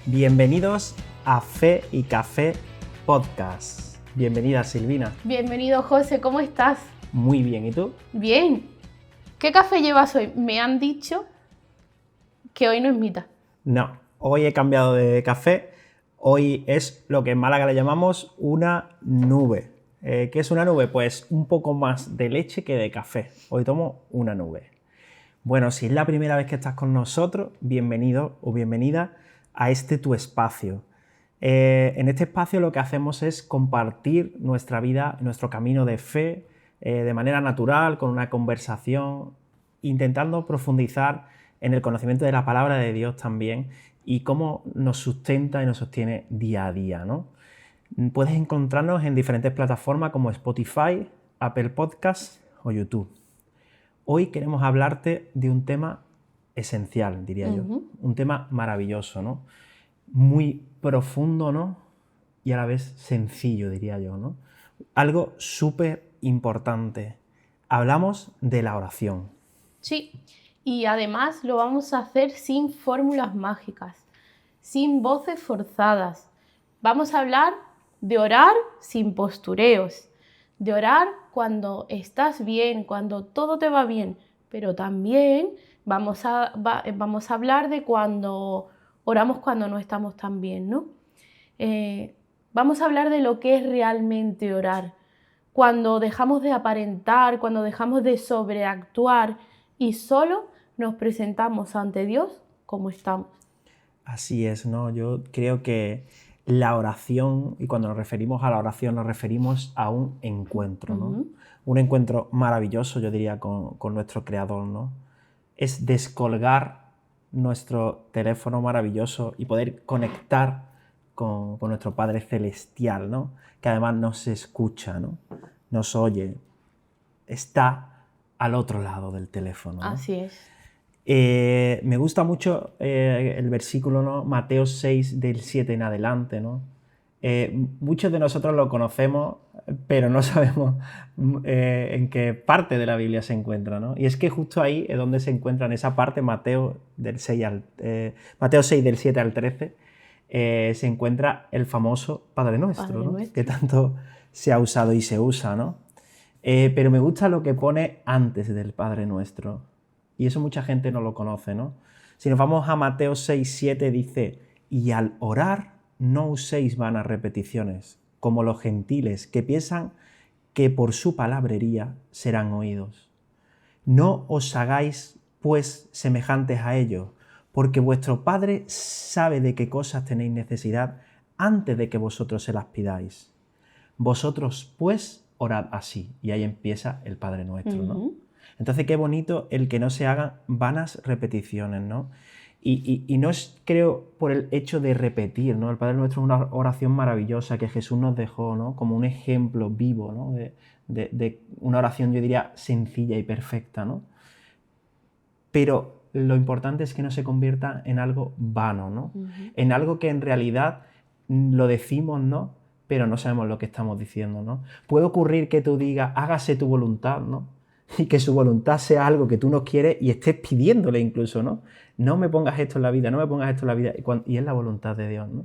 Bienvenidos a Fe y Café Podcast. Bienvenida, Silvina. Bienvenido, José, ¿cómo estás? Muy bien, ¿y tú? Bien. ¿Qué café llevas hoy? Me han dicho que hoy no es mitad. No, hoy he cambiado de café. Hoy es lo que en Málaga le llamamos una nube. ¿Qué es una nube? Pues un poco más de leche que de café. Hoy tomo una nube. Bueno, si es la primera vez que estás con nosotros, bienvenido o bienvenida a tu espacio. En este espacio lo que hacemos es compartir nuestra vida, nuestro camino de fe, de manera natural, con una conversación, intentando profundizar en el conocimiento de la palabra de Dios también y cómo nos sustenta y nos sostiene día a día, ¿no? Puedes encontrarnos en diferentes plataformas como Spotify, Apple Podcasts o YouTube. Hoy queremos hablarte de un tema esencial, diría yo. Un tema maravilloso, ¿no? Muy profundo, ¿no? Y a la vez sencillo, diría yo, ¿no? Algo súper importante. Hablamos de la oración. Sí, y además lo vamos a hacer sin fórmulas mágicas, sin voces forzadas. Vamos a hablar de orar sin postureos, de orar cuando estás bien, cuando todo te va bien, pero también vamos a hablar de cuando oramos cuando no estamos tan bien, ¿no? Vamos a hablar de lo que es realmente orar, cuando dejamos de aparentar, cuando dejamos de sobreactuar y solo nos presentamos ante Dios como estamos. Así es, ¿no? Yo creo que la oración, y cuando nos referimos a la oración nos referimos a un encuentro, ¿no? Un encuentro maravilloso, yo diría, con nuestro Creador, ¿no? Es descolgar nuestro teléfono maravilloso y poder conectar con nuestro Padre Celestial, ¿no? Que además nos escucha, ¿no? Nos oye, está al otro lado del teléfono, ¿no? Así es. Me gusta mucho el versículo, ¿no? Mateo 6, del 7 en adelante, ¿no? Muchos de nosotros lo conocemos, pero no sabemos en qué parte de la Biblia se encuentra, ¿no? Y es que justo ahí es donde se encuentra, en esa parte, Mateo 6, del 7 al 13, se encuentra el famoso Padre Nuestro, ¿no? Que tanto se ha usado y se usa, ¿no? Pero me gusta lo que pone antes del Padre Nuestro. Y eso mucha gente no lo conoce, ¿no? Si nos vamos a Mateo 6, 7, dice: y al orar no uséis vanas repeticiones, como los gentiles, que piensan que por su palabrería serán oídos. No os hagáis, pues, semejantes a ellos, porque vuestro Padre sabe de qué cosas tenéis necesidad antes de que vosotros se las pidáis. Vosotros, pues, orad así. Y ahí empieza el Padre Nuestro, ¿no? Entonces, qué bonito el que no se hagan vanas repeticiones, ¿no? Y no es, creo, por el hecho de repetir, ¿no? El Padre Nuestro es una oración maravillosa que Jesús nos dejó, ¿no? Como un ejemplo vivo, ¿no? De una oración, yo diría, sencilla y perfecta, ¿no? Pero lo importante es que no se convierta en algo vano, ¿no? En algo que en realidad lo decimos, ¿no? Pero no sabemos lo que estamos diciendo, ¿no? Puede ocurrir que tú digas: hágase tu voluntad, ¿no? Y que su voluntad sea algo que tú no quieres y estés pidiéndole incluso, ¿no? No me pongas esto en la vida, no me pongas esto en la vida. Y es la voluntad de Dios, ¿no?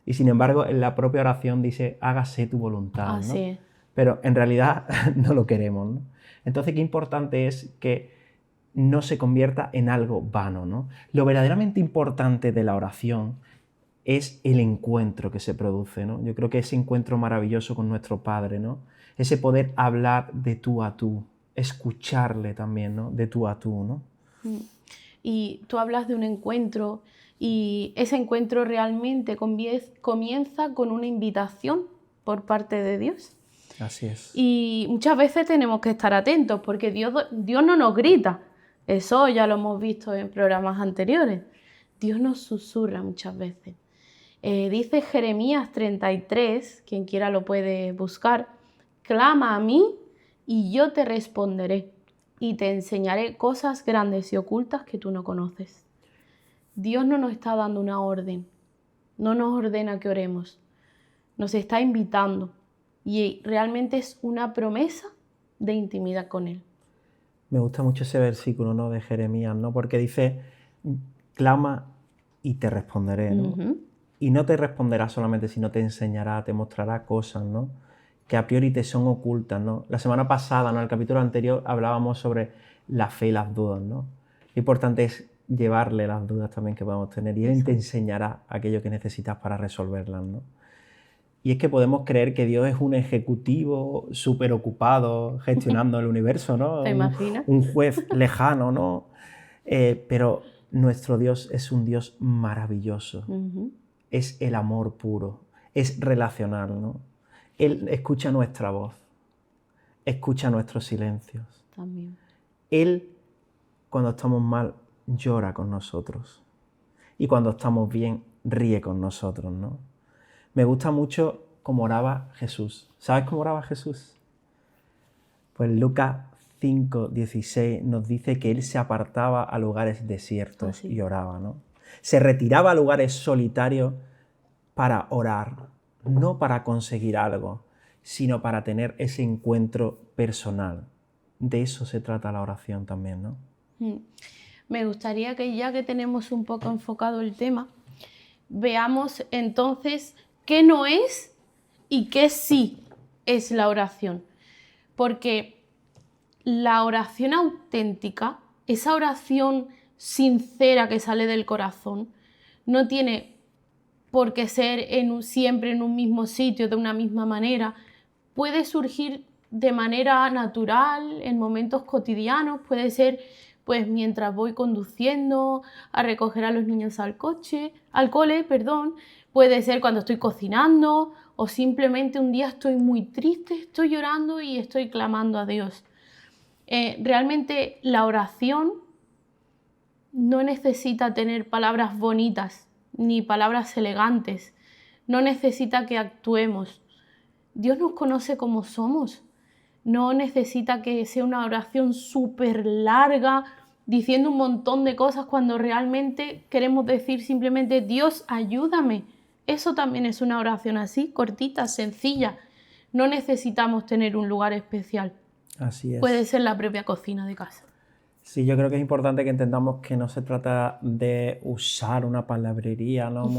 Y sin embargo, en la propia oración dice: hágase tu voluntad, ¿no? Así es. Pero en realidad no lo queremos, ¿no? Entonces, qué importante es que no se convierta en algo vano, ¿no? Lo verdaderamente importante de la oración es el encuentro que se produce, ¿no? Yo creo que ese encuentro maravilloso con nuestro Padre, ¿no? Ese poder hablar de tú a tú, escucharle también, ¿no? De tú a tú, ¿no? Y tú hablas de un encuentro y ese encuentro realmente comienza con una invitación por parte de Dios. Así es. Y muchas veces tenemos que estar atentos porque Dios no nos grita. Eso ya lo hemos visto en programas anteriores. Dios nos susurra muchas veces. Dice Jeremías 33, quien quiera lo puede buscar: clama a mí y yo te responderé y te enseñaré cosas grandes y ocultas que tú no conoces. Dios no nos está dando una orden, no nos ordena que oremos, nos está invitando y realmente es una promesa de intimidad con Él. Me gusta mucho ese versículo, ¿no? De Jeremías, ¿no? Porque dice: clama y te responderé, ¿no? y no te responderá solamente, sino te enseñará, te mostrará cosas, ¿no? Que a priori te son ocultas, ¿no? La semana pasada, ¿no? En el capítulo anterior, hablábamos sobre la fe y las dudas, ¿no? Lo importante es llevarle las dudas también que podemos tener y Él te enseñará aquello que necesitas para resolverlas, ¿no? Y es que podemos creer que Dios es un ejecutivo súper ocupado gestionando el universo, ¿no? ¿Te imaginas? Un juez lejano, ¿no? Pero nuestro Dios es un Dios maravilloso. Es el amor puro, es relacional, ¿no? Él escucha nuestra voz, escucha nuestros silencios. También. Él, cuando estamos mal, llora con nosotros. Y cuando estamos bien, ríe con nosotros, ¿no? Me gusta mucho cómo oraba Jesús. ¿Sabes cómo oraba Jesús? Pues Lucas 5:16 nos dice que Él se apartaba a lugares desiertos y oraba, ¿no? Se retiraba a lugares solitarios para orar, no para conseguir algo, sino para tener ese encuentro personal. De eso se trata la oración también, ¿no? Me gustaría que ya que tenemos un poco enfocado el tema, veamos entonces qué no es y qué sí es la oración. Porque la oración auténtica, esa oración sincera que sale del corazón, no tiene por qué ser siempre en un mismo sitio, de una misma manera. Puede surgir de manera natural, en momentos cotidianos, puede ser pues mientras voy conduciendo, a recoger a los niños al cole, puede ser cuando estoy cocinando o simplemente un día estoy muy triste, estoy llorando y estoy clamando a Dios. Realmente la oración no necesita tener palabras bonitas ni palabras elegantes, no necesita que actuemos. Dios nos conoce como somos. No necesita que sea una oración súper larga, diciendo un montón de cosas cuando realmente queremos decir simplemente Dios, ayúdame. Eso también es una oración así, cortita, sencilla. No necesitamos tener un lugar especial. Así es. Puede ser la propia cocina de casa. Sí, yo creo que es importante que entendamos que no se trata de usar una palabrería, ¿no?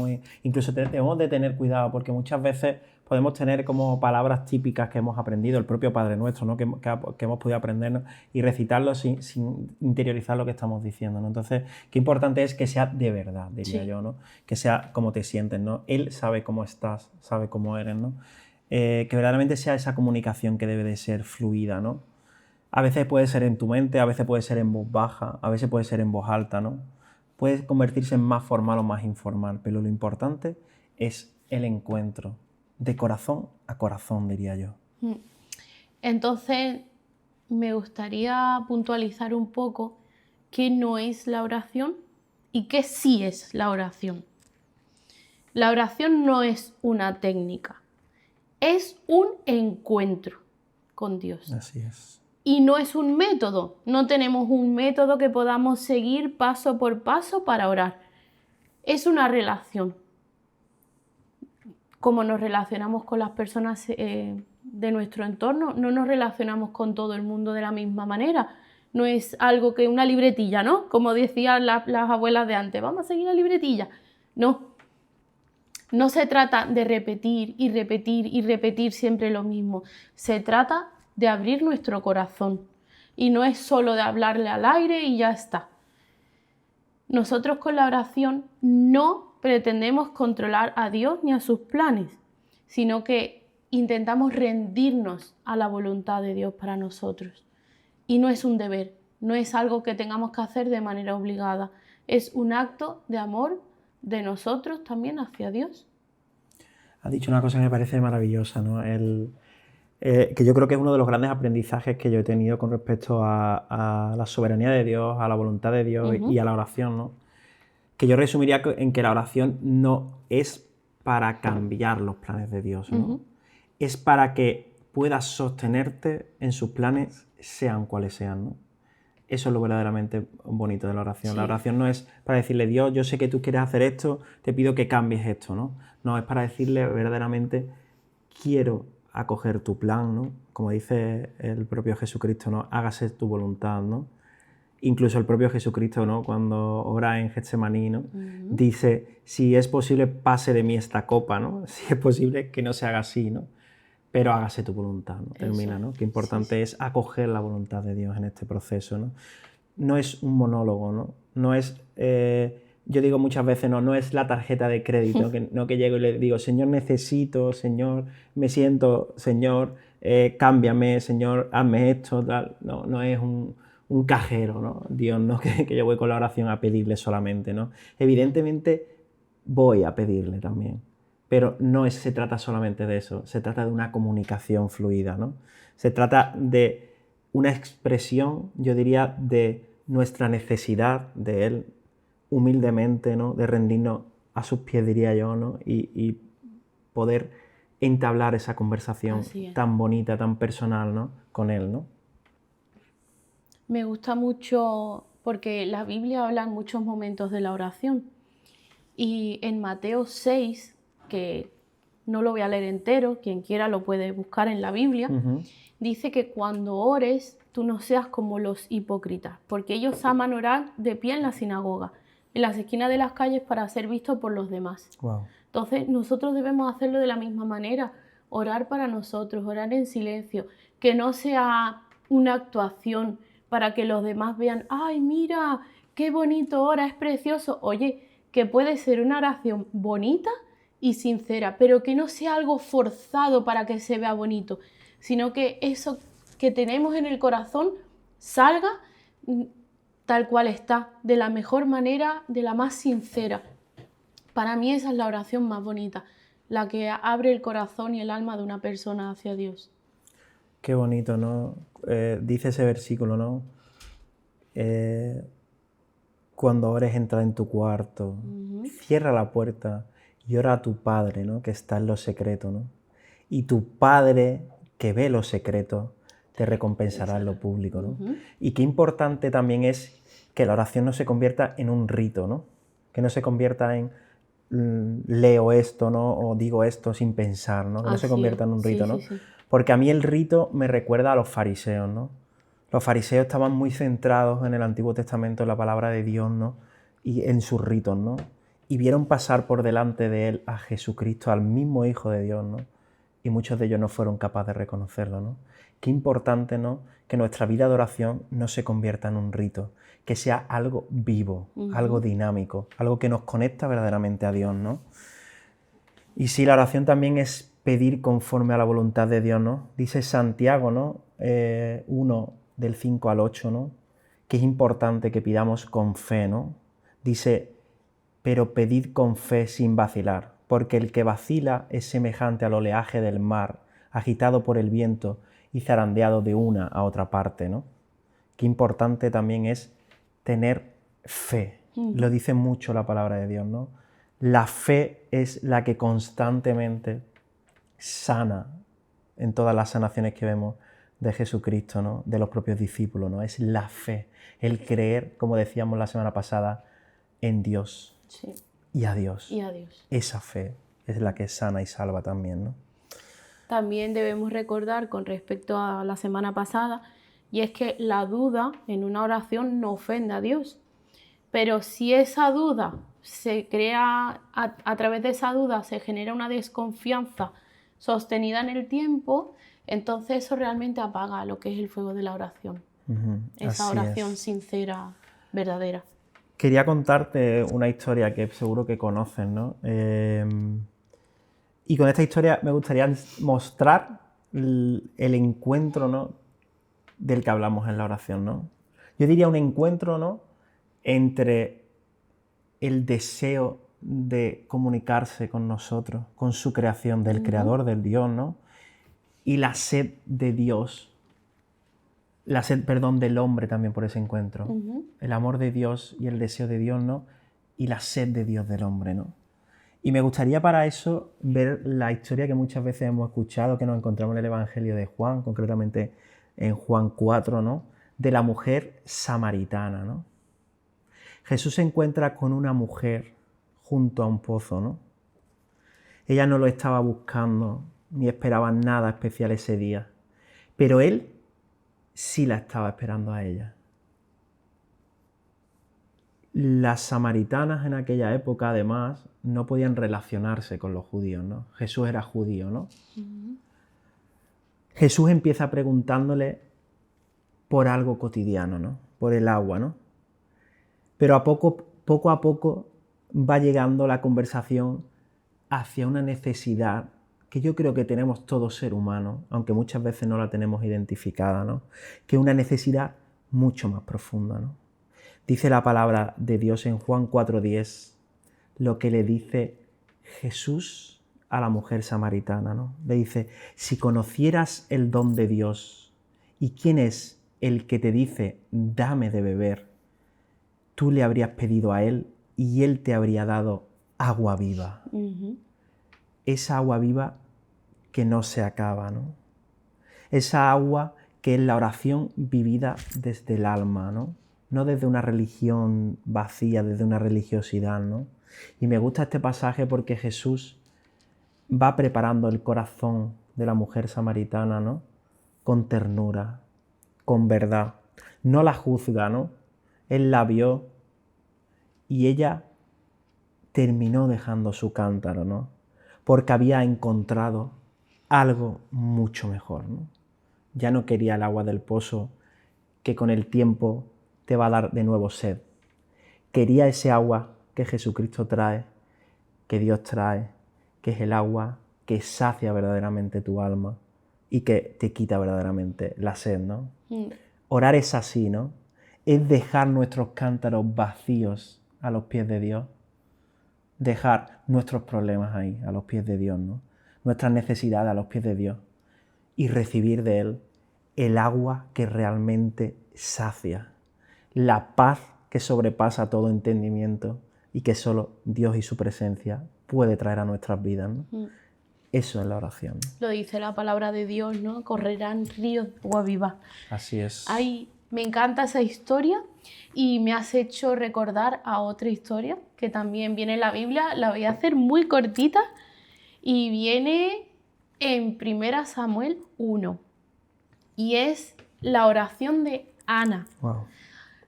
Incluso debemos de tener cuidado porque muchas veces podemos tener como palabras típicas que hemos aprendido, el propio Padre Nuestro, ¿no? que hemos podido aprender y recitarlo sin interiorizar lo que estamos diciendo, ¿no? Entonces, qué importante es que sea de verdad, diría yo, ¿no? Que sea como te sientes, ¿no? Él sabe cómo estás, sabe cómo eres, ¿no? Que verdaderamente sea esa comunicación que debe de ser fluida, ¿no? A veces puede ser en tu mente, a veces puede ser en voz baja, a veces puede ser en voz alta, ¿no? Puede convertirse en más formal o más informal, pero lo importante es el encuentro, de corazón a corazón, diría yo. Entonces, me gustaría puntualizar un poco qué no es la oración y qué sí es la oración. La oración no es una técnica, es un encuentro con Dios. Así es. Y no es un método, no tenemos un método que podamos seguir paso por paso para orar. Es una relación. Como nos relacionamos con las personas de nuestro entorno, no nos relacionamos con todo el mundo de la misma manera. No es algo que una libretilla, ¿no? Como decían las abuelas de antes, vamos a seguir la libretilla. No. No se trata de repetir y repetir y repetir siempre lo mismo. Se trata de abrir nuestro corazón. Y no es solo de hablarle al aire y ya está. Nosotros con la oración no pretendemos controlar a Dios ni a sus planes, sino que intentamos rendirnos a la voluntad de Dios para nosotros. Y no es un deber, no es algo que tengamos que hacer de manera obligada. Es un acto de amor de nosotros también hacia Dios. Has dicho una cosa que me parece maravillosa, ¿no? Que yo creo que es uno de los grandes aprendizajes que yo he tenido con respecto a la soberanía de Dios, a la voluntad de Dios y a la oración, ¿no? Que yo resumiría en que la oración no es para cambiar los planes de Dios, ¿no? Es para que puedas sostenerte en sus planes, sean cuales sean, ¿no? Eso es lo verdaderamente bonito de la oración. Sí. La oración no es para decirle, Dios, yo sé que tú quieres hacer esto, te pido que cambies esto, ¿no? No, es para decirle verdaderamente, quiero acoger tu plan, ¿no? Como dice el propio Jesucristo, ¿no? Hágase tu voluntad, ¿no? Incluso el propio Jesucristo, ¿no? Cuando ora en Getsemaní, ¿no? Dice, si es posible, pase de mí esta copa, ¿no? Si es posible, que no se haga así, ¿no? Pero hágase tu voluntad, ¿no? Termina, ¿no? Qué importante es acoger la voluntad de Dios en este proceso, ¿no? No es un monólogo, ¿no? No es, yo digo muchas veces, no es la tarjeta de crédito, no que llego y le digo, Señor, necesito, Señor, me siento, Señor, cámbiame, Señor, hazme esto, tal. No es un cajero, ¿no? Dios, ¿no? Que yo voy con la oración a pedirle solamente, ¿no? Evidentemente voy a pedirle también, pero se trata solamente de eso, se trata de una comunicación fluida, ¿no? Se trata de una expresión, yo diría, de nuestra necesidad de Él, humildemente, ¿no? De rendirnos a sus pies, diría yo, ¿no? Y poder entablar esa conversación tan bonita, tan personal, ¿no? Con Él, ¿no? Me gusta mucho porque la Biblia habla en muchos momentos de la oración. Y en Mateo 6, que no lo voy a leer entero, quien quiera lo puede buscar en la Biblia, dice que cuando ores tú no seas como los hipócritas, porque ellos aman orar de pie en la sinagoga, en las esquinas de las calles para ser vistos por los demás. Wow. Entonces nosotros debemos hacerlo de la misma manera, orar para nosotros, orar en silencio, que no sea una actuación para que los demás vean, ¡ay, mira, qué bonito ora, es precioso! Oye, que puede ser una oración bonita y sincera, pero que no sea algo forzado para que se vea bonito, sino que eso que tenemos en el corazón salga tal cual está, de la mejor manera, de la más sincera. Para mí esa es la oración más bonita, la que abre el corazón y el alma de una persona hacia Dios. Qué bonito, ¿no? Dice ese versículo, ¿no? Cuando ores, entra en tu cuarto, cierra la puerta y ora a tu Padre, ¿no? Que está en lo secreto, ¿no? Y tu Padre, que ve lo secreto, te recompensará en lo público, ¿no? Y qué importante también es que la oración no se convierta en un rito, ¿no? Que no se convierta en leo esto, ¿no? O digo esto sin pensar, ¿no? Que no se convierta en un rito, ¿no? Porque a mí el rito me recuerda a los fariseos, ¿no? Los fariseos estaban muy centrados en el Antiguo Testamento, en la palabra de Dios, ¿no? Y en sus ritos, ¿no? Y vieron pasar por delante de él a Jesucristo, al mismo Hijo de Dios, ¿no? Y muchos de ellos no fueron capaces de reconocerlo, ¿no? Qué importante, ¿no? Que nuestra vida de oración no se convierta en un rito, que sea algo vivo, algo dinámico, algo que nos conecta verdaderamente a Dios, ¿no? Y sí, la oración también es pedir conforme a la voluntad de Dios, ¿no? Dice Santiago, ¿no? 1, del 5 al 8, ¿no? Que es importante que pidamos con fe, ¿no? Dice, pero pedid con fe sin vacilar, porque el que vacila es semejante al oleaje del mar, agitado por el viento y zarandeado de una a otra parte, ¿no? Qué importante también es tener fe. Lo dice mucho la palabra de Dios, ¿no? La fe es la que constantemente sana en todas las sanaciones que vemos de Jesucristo, ¿no? De los propios discípulos, ¿no? Es la fe, el creer, como decíamos la semana pasada, en Dios y a Dios. Esa fe es la que sana y salva también, ¿no? También debemos recordar con respecto a la semana pasada, y es que la duda en una oración no ofende a Dios. Pero si esa duda se crea, a través de esa duda se genera una desconfianza sostenida en el tiempo, entonces eso realmente apaga lo que es el fuego de la oración. Esa oración sincera, verdadera. Quería contarte una historia que seguro que conoces, ¿no? Y con esta historia me gustaría mostrar el encuentro, ¿no? Del que hablamos en la oración, ¿no? Yo diría un encuentro, ¿no? Entre el deseo de comunicarse con nosotros, con su creación, del creador, del Dios, ¿no? Y la sed de Dios, la sed, perdón, del hombre también por ese encuentro. El amor de Dios y el deseo de Dios, ¿no? Y la sed de Dios del hombre, ¿no? Y me gustaría para eso ver la historia que muchas veces hemos escuchado, que nos encontramos en el Evangelio de Juan, concretamente en Juan 4, ¿no? De la mujer samaritana, ¿no? Jesús se encuentra con una mujer junto a un pozo, ¿no? Ella no lo estaba buscando, ni esperaba nada especial ese día, pero él sí la estaba esperando a ella. Las samaritanas en aquella época, además, no podían relacionarse con los judíos, ¿no? Jesús era judío, ¿no? Jesús empieza preguntándole por algo cotidiano, ¿no? Por el agua, ¿no? Pero poco a poco va llegando la conversación hacia una necesidad que yo creo que tenemos todo ser humano, aunque muchas veces no la tenemos identificada, ¿no? Que es una necesidad mucho más profunda, ¿no? Dice la palabra de Dios en Juan 4:10, lo que le dice Jesús a la mujer samaritana, ¿no? Le dice, si conocieras el don de Dios y quién es el que te dice, dame de beber, tú le habrías pedido a él y él te habría dado agua viva. Esa agua viva que no se acaba, ¿no? Esa agua que es la oración vivida desde el alma, ¿no? No desde una religión vacía, desde una religiosidad, ¿no? Y me gusta este pasaje porque Jesús va preparando el corazón de la mujer samaritana, ¿no? Con ternura, con verdad. No la juzga, ¿no? Él la vio y ella terminó dejando su cántaro, ¿no? Porque había encontrado algo mucho mejor, ¿no? Ya no quería el agua del pozo que con el tiempo te va a dar de nuevo sed. Quería ese agua que Jesucristo trae, que Dios trae, que es el agua que sacia verdaderamente tu alma y que te quita verdaderamente la sed, ¿no? Orar es así, ¿no? Es dejar nuestros cántaros vacíos a los pies de Dios, dejar nuestros problemas ahí, a los pies de Dios, ¿no? Nuestras necesidades a los pies de Dios y recibir de Él el agua que realmente sacia, la paz que sobrepasa todo entendimiento y que solo Dios y su presencia puede traer a nuestras vidas, ¿no? Eso es la oración, ¿no? Lo dice la palabra de Dios, ¿no? Correrán ríos de agua viva. Así es. Ay, me encanta esa historia y me has hecho recordar a otra historia que también viene en la Biblia. La voy a hacer muy cortita y viene en 1 Samuel 1 y es la oración de Ana. Wow.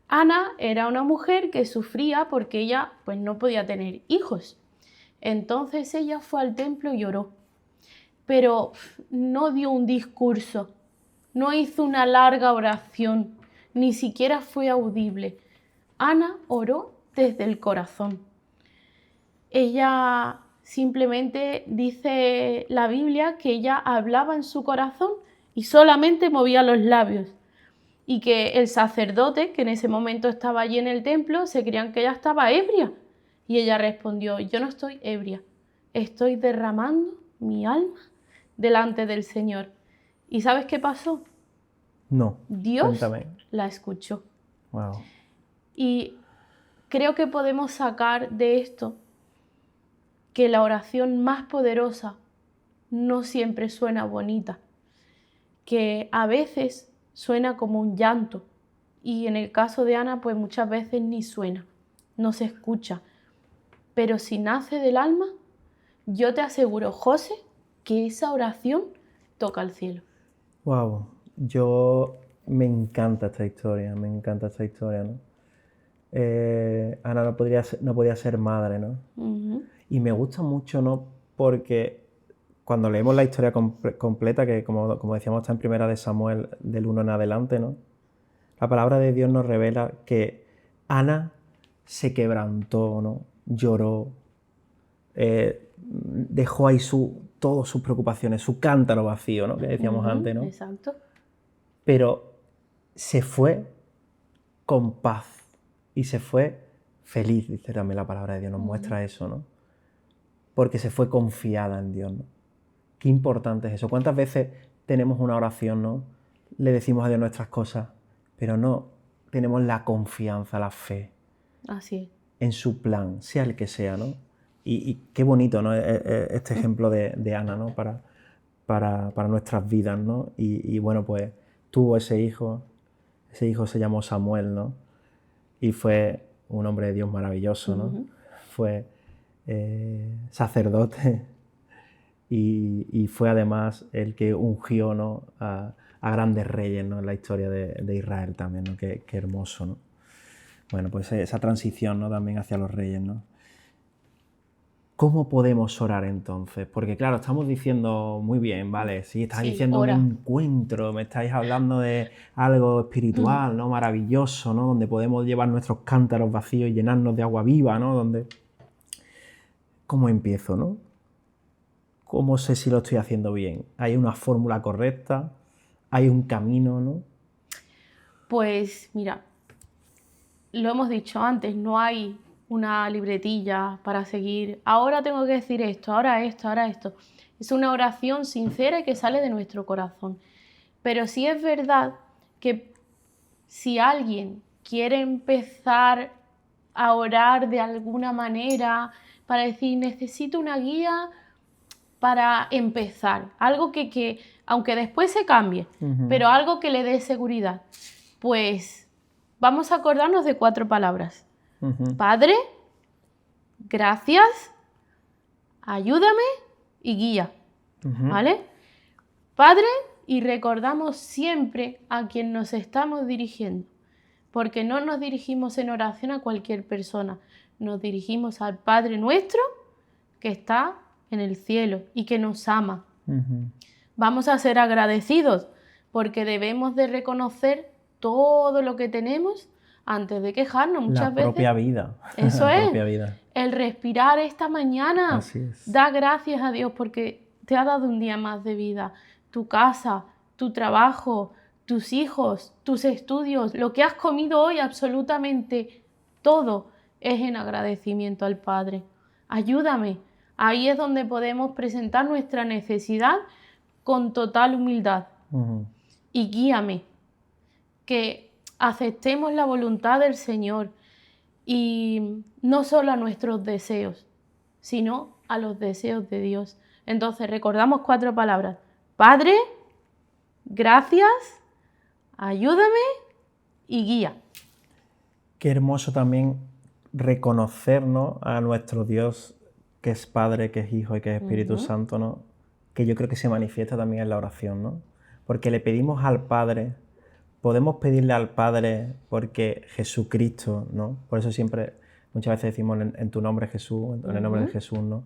Ana era una mujer que sufría porque ella pues no podía tener hijos. Entonces ella fue al templo y oró, pero no dio un discurso, no hizo una larga oración, ni siquiera fue audible. Ana oró desde el corazón. Ella simplemente dice la Biblia que ella hablaba en su corazón y solamente movía los labios. Y que el sacerdote, que en ese momento estaba allí en el templo, se creían que ella estaba ebria. Y ella respondió, yo no estoy ebria, estoy derramando mi alma delante del Señor. ¿Y sabes qué pasó? No, Dios cuéntame. la escuchó. Wow. Y creo que podemos sacar de esto que la oración más poderosa no siempre suena bonita, que a veces suena como un llanto y en el caso de Ana pues muchas veces ni suena, no se escucha, pero si nace del alma, yo te aseguro, José, que esa oración toca al cielo. Wow, me encanta esta historia, ¿no? Ana no podía ser madre, ¿no? Y me gusta mucho, ¿no? Porque cuando leemos la historia completa, que como decíamos está en 1 Samuel del 1 en adelante, ¿no? La palabra de Dios nos revela que Ana se quebrantó, ¿no? Lloró, dejó ahí todas sus preocupaciones, su cántaro vacío, ¿no? Que decíamos antes, ¿no? Exacto. Pero se fue con paz y se fue feliz, dice también la palabra de Dios, nos muestra eso, ¿no? Porque se fue confiada en Dios, ¿no? Qué importante es eso. ¿Cuántas veces tenemos una oración, ¿no? Le decimos a Dios nuestras cosas, pero no tenemos la confianza, la fe Así en su plan, sea el que sea, ¿no? Y qué bonito, ¿no? Este ejemplo de Ana, ¿no? Para nuestras vidas, ¿no? Y bueno, pues tuvo ese hijo se llamó Samuel, ¿no? Y fue un hombre de Dios maravilloso, ¿no? Fue sacerdote y fue además el que ungió, ¿no? a grandes reyes, ¿no? En la historia de Israel también, ¿no? Qué hermoso, ¿no? Bueno, pues esa transición, ¿no? También hacia los reyes, ¿no? ¿Cómo podemos orar entonces? Porque claro, estamos diciendo muy bien, ¿vale? Sí, estás Sí, diciendo un ora. encuentro, me estáis hablando de algo espiritual, ¿no? Maravilloso, ¿no? Donde podemos llevar nuestros cántaros vacíos y llenarnos de agua viva, ¿no? Donde... ¿Cómo empiezo, no? ¿Cómo sé si lo estoy haciendo bien? ¿Hay una fórmula correcta? ¿Hay un camino, no? Pues mira, lo hemos dicho antes, no hay una libretilla para seguir. Ahora tengo que decir esto, ahora esto, ahora esto. Es una oración sincera y que sale de nuestro corazón. Pero sí es verdad que si alguien quiere empezar a orar de alguna manera para decir necesito una guía para empezar, algo que aunque después se cambie, pero algo que le dé seguridad, pues vamos a acordarnos de 4 palabras. Padre, gracias, ayúdame y guía, ¿vale? Padre, y recordamos siempre a quien nos estamos dirigiendo, porque no nos dirigimos en oración a cualquier persona, nos dirigimos al Padre nuestro que está en el cielo y que nos ama. Vamos a ser agradecidos porque debemos de reconocer todo lo que tenemos antes de quejarnos muchas veces. La propia vida. Eso La es. propia vida. El respirar esta mañana. Así es. Da gracias a Dios porque te ha dado un día más de vida. Tu casa, tu trabajo, tus hijos, tus estudios, lo que has comido hoy, absolutamente todo es en agradecimiento al Padre. Ayúdame. Ahí es donde podemos presentar nuestra necesidad con total humildad. Y guíame, que aceptemos la voluntad del Señor y no solo a nuestros deseos, sino a los deseos de Dios. Entonces recordamos 4 palabras. Padre, gracias, ayúdame y guía. Qué hermoso también reconocernos a nuestro Dios, que es Padre, que es Hijo y que es Espíritu Santo, ¿no? Que yo creo que se manifiesta también en la oración, ¿no? Porque le pedimos al Padre, podemos pedirle al Padre porque Jesucristo, ¿no? Por eso siempre, muchas veces decimos en tu nombre Jesús, en el nombre de Jesús, ¿no?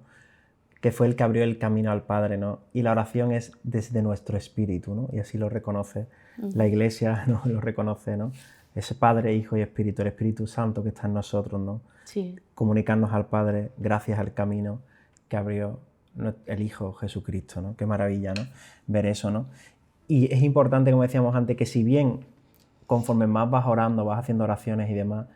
Que fue el que abrió el camino al Padre, ¿no? Y la oración es desde nuestro espíritu, ¿no? Y así lo reconoce la Iglesia, ¿no? Lo reconoce, ¿no? Ese Padre, Hijo y Espíritu, el Espíritu Santo que está en nosotros, ¿no? Sí. Comunicarnos al Padre gracias al camino que abrió el Hijo Jesucristo, ¿no? Qué maravilla, ¿no? Ver eso, ¿no? Y es importante, como decíamos antes, que si bien conforme más vas orando, vas haciendo oraciones y demás,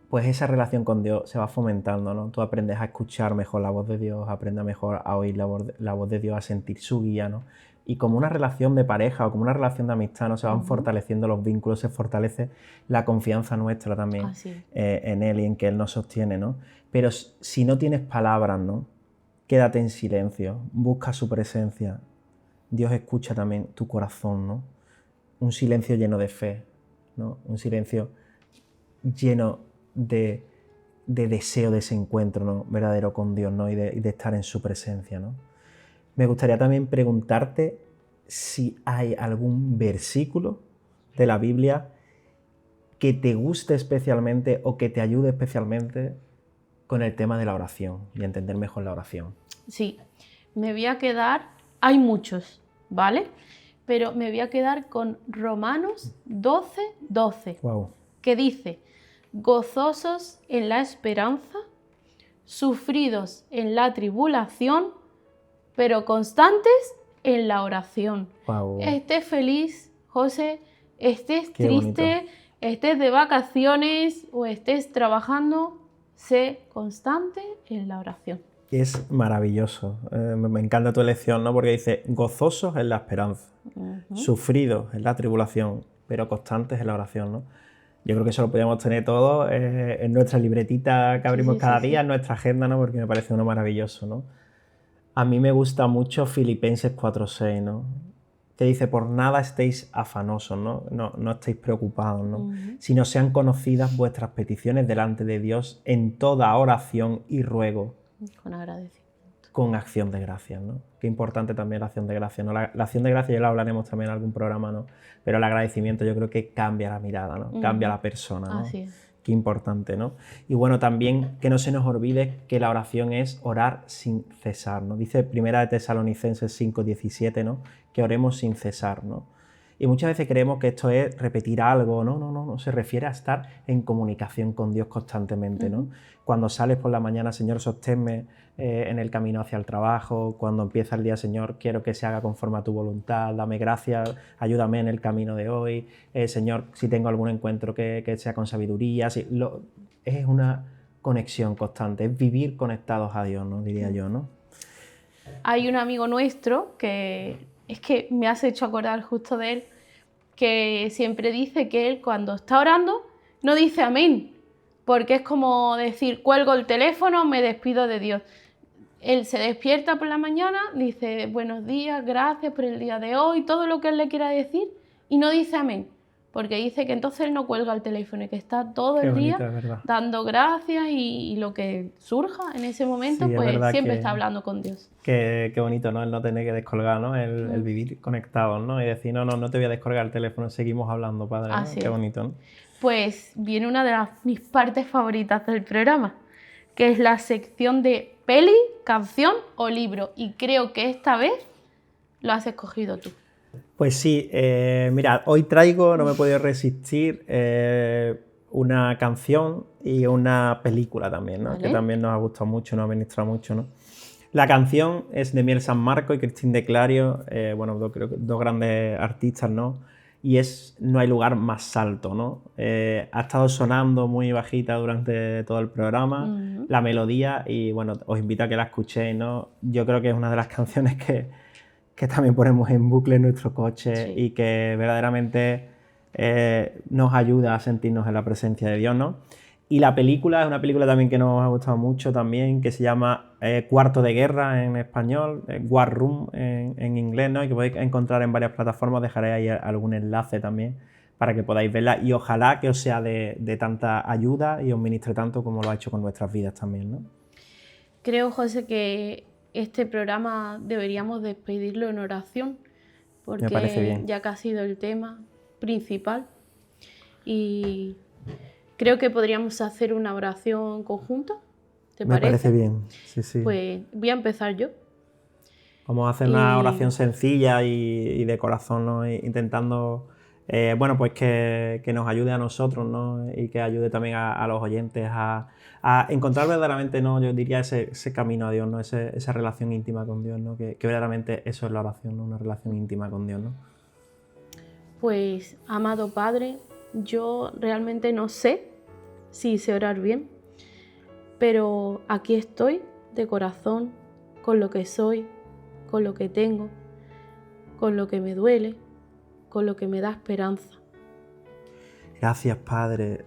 pues esa relación con Dios se va fomentando, ¿no? Tú aprendes a escuchar mejor la voz de Dios, aprendes mejor a oír la voz de Dios, a sentir su guía, ¿no? Y como una relación de pareja o como una relación de amistad, ¿no? Se van fortaleciendo los vínculos, se fortalece la confianza nuestra también en Él y en que Él nos sostiene, ¿no? Pero si no tienes palabras, ¿no? Quédate en silencio, busca su presencia. Dios escucha también tu corazón, ¿no? Un silencio lleno de fe, ¿no? Un silencio lleno de deseo de ese encuentro, ¿no? Verdadero con Dios, ¿no? Y de estar en su presencia, ¿no? Me gustaría también preguntarte si hay algún versículo de la Biblia que te guste especialmente o que te ayude especialmente con el tema de la oración y entender mejor la oración. Sí, me voy a quedar, hay muchos, ¿vale? Pero me voy a quedar con Romanos 12:12, que dice: gozosos en la esperanza, sufridos en la tribulación, pero constantes en la oración. Estés feliz, José, estés triste, estés de vacaciones o estés trabajando, sé constante en la oración. Es maravilloso. Me encanta tu elección, ¿no? Porque dice gozosos en la esperanza, sufridos en la tribulación, pero constantes en la oración, ¿no? Yo creo que eso lo podríamos tener todos en nuestra libretita que abrimos cada día, en nuestra agenda, ¿no? Porque me parece uno maravilloso, ¿no? A mí me gusta mucho Filipenses 4:6, ¿no? Que dice, por nada estéis afanosos, ¿no? No estéis preocupados, ¿no? Sino sean conocidas vuestras peticiones delante de Dios en toda oración y ruego. Con agradecimiento. Con acción de gracias, ¿no? Qué importante también la acción de gracias, ¿no? La acción de gracias ya la hablaremos también en algún programa, ¿no? Pero el agradecimiento yo creo que cambia la mirada, ¿no? Cambia la persona, ¿no? Así es. Qué importante, ¿no? Y bueno, también que no se nos olvide que la oración es orar sin cesar, ¿no? Dice Primera de Tesalonicenses 5:17, ¿no? Que oremos sin cesar, ¿no? Y muchas veces creemos que esto es repetir algo, no, se refiere a estar en comunicación con Dios constantemente, ¿no? Cuando sales por la mañana, Señor, sosténme en el camino hacia el trabajo, cuando empieza el día, Señor, quiero que se haga conforme a tu voluntad, dame gracias, ayúdame en el camino de hoy, Señor, si tengo algún encuentro que sea con sabiduría, es una conexión constante, es vivir conectados a Dios, ¿no? Diría yo, ¿no? Hay un amigo nuestro que es que me has hecho acordar justo de él, que siempre dice que él cuando está orando no dice amén, porque es como decir, cuelgo el teléfono, me despido de Dios. Él se despierta por la mañana, dice buenos días, gracias por el día de hoy, todo lo que él le quiera decir, y no dice amén, porque dice que entonces él no cuelga el teléfono y que está todo el día dando gracias y lo que surja en ese momento, sí, pues siempre está hablando con Dios. Qué bonito, ¿no? El no tener que descolgar, ¿no? El vivir conectados, ¿no? Y decir, no te voy a descolgar el teléfono, seguimos hablando, Padre, ¿no? Qué bonito, ¿no? Pues viene una de mis partes favoritas del programa, que es la sección de peli, canción o libro. Y creo que esta vez lo has escogido tú. Pues sí, mira, hoy traigo, no me he podido resistir, una canción y una película también, ¿no? ¿Vale? Que también nos ha gustado mucho, nos ha ministrado mucho, ¿no? La canción es de Miel San Marco y Cristín de Clario, creo que dos grandes artistas, ¿no? Y es No hay lugar más alto, ¿no? Ha estado sonando muy bajita durante todo el programa, la melodía, y bueno, os invito a que la escuchéis, ¿no? Yo creo que es una de las canciones que también ponemos en bucle en nuestro coche y que verdaderamente nos ayuda a sentirnos en la presencia de Dios, ¿no? Y la película es una película también que nos ha gustado mucho también, que se llama Cuarto de Guerra en español, War Room en inglés, ¿no? Y que podéis encontrar en varias plataformas, dejaré ahí algún enlace también para que podáis verla y ojalá que os sea de tanta ayuda y os ministre tanto como lo ha hecho con nuestras vidas también, ¿no? Creo, José, que este programa deberíamos despedirlo en oración, porque ya que ha sido el tema principal y creo que podríamos hacer una oración conjunta. ¿Te parece? Me parece bien, sí. Pues voy a empezar yo. Vamos a hacer una oración sencilla y de corazón, ¿no? Intentando, pues que nos ayude a nosotros, ¿no? Y que ayude también a los oyentes a encontrar verdaderamente, ¿no? Yo diría ese camino a Dios, ¿no? Esa relación íntima con Dios, ¿no? Que verdaderamente eso es la oración, ¿no? Una relación íntima con Dios, ¿no? Pues, amado Padre, yo realmente no sé si sé orar bien, pero aquí estoy de corazón, con lo que soy, con lo que tengo, con lo que me duele, con lo que me da esperanza. Gracias, Padre,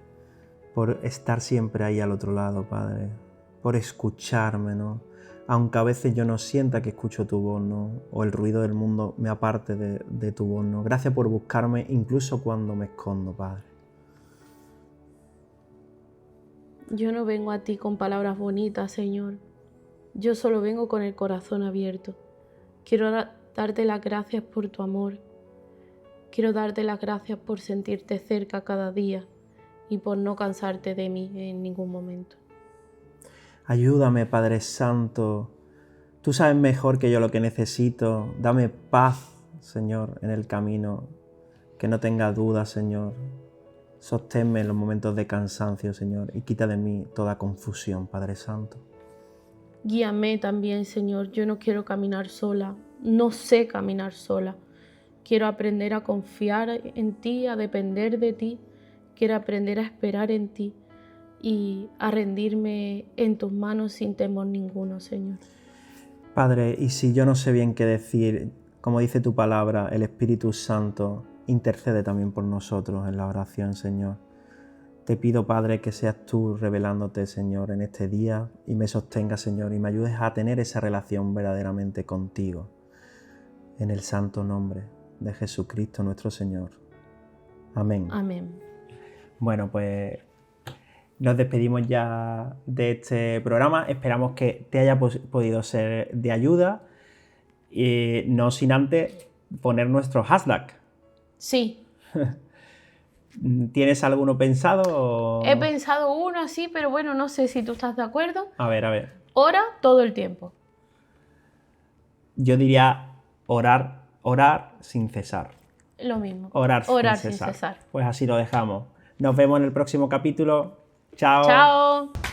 por estar siempre ahí al otro lado, Padre, por escucharme, ¿no? Aunque a veces yo no sienta que escucho tu voz, ¿no? O el ruido del mundo me aparte de tu voz, ¿no? Gracias por buscarme incluso cuando me escondo, Padre. Yo no vengo a ti con palabras bonitas, Señor. Yo solo vengo con el corazón abierto. Quiero darte las gracias por tu amor. Quiero darte las gracias por sentirte cerca cada día y por no cansarte de mí en ningún momento. Ayúdame, Padre Santo. Tú sabes mejor que yo lo que necesito. Dame paz, Señor, en el camino. Que no tenga dudas, Señor. Sosténme en los momentos de cansancio, Señor, y quita de mí toda confusión, Padre Santo. Guíame también, Señor. Yo no quiero caminar sola. No sé caminar sola. Quiero aprender a confiar en ti, a depender de ti. Quiero aprender a esperar en ti y a rendirme en tus manos sin temor ninguno, Señor. Padre, y si yo no sé bien qué decir, como dice tu palabra, el Espíritu Santo intercede también por nosotros en la oración, Señor. Te pido, Padre, que seas tú revelándote, Señor, en este día y me sostengas, Señor, y me ayudes a tener esa relación verdaderamente contigo. En el santo nombre de Jesucristo nuestro Señor. Amén. Amén. Bueno, pues nos despedimos ya de este programa. Esperamos que te haya podido ser de ayuda y no sin antes poner nuestro hashtag. Sí. ¿Tienes alguno pensado? O... He pensado uno así, pero bueno, no sé si tú estás de acuerdo. A ver, a ver. Ora todo el tiempo. Yo diría orar sin cesar. Lo mismo. Orar sin cesar. Pues así lo dejamos. Nos vemos en el próximo capítulo. Chao. Chao.